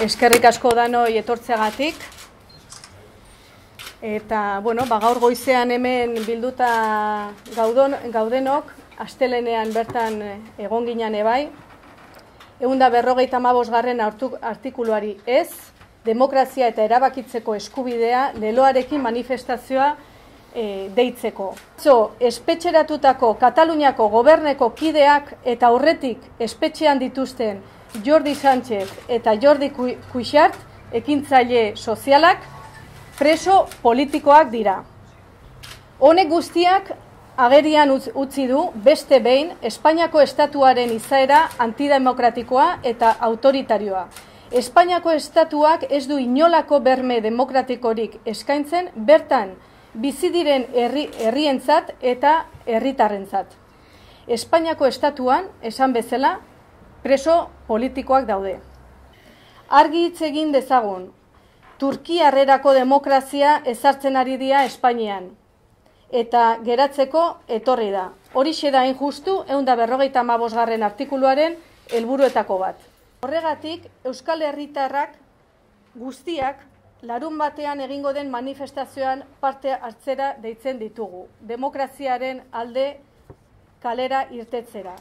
Eskerrik asko danoi etortzeagatik. Eta, gaur goizean hemen bilduta gaudenok, astelenean bertan egon ginen ebai, 155. artikuluari ez, demokrazia eta erabakitzeko eskubidea leloarekin manifestazioa deitzeko. Espetxeratutako Kataluniako goberneko kideak eta aurretik espetxean dituzten Jordi Sánchez eta Jordi Cuixart, ekintzaile sozialak, preso politikoak dira. Honek guztiak agerian utzi du beste behin Espainiako estatuaren izaera antidemokratikoa eta autoritarioa. Espainiako estatuak ez du inolako berme demokratikorik eskaintzen bertan bizi diren herrientzat eta herritarrentzat. Espainiako estatuan, esan bezala, preso politikoak daude. Argi hitz egin dezagun, Turkiarrerako demokrazia ezartzen ari dira Espainian, eta geratzeko etorri da. Horixe da hain justu 155. artikuluaren helburuetako bat. Horregatik, Euskal Herritarrak guztiak larunbatean egingo den manifestazioan parte hartzera deitzen ditugu. Demokraziaren alde kalera irtetzera.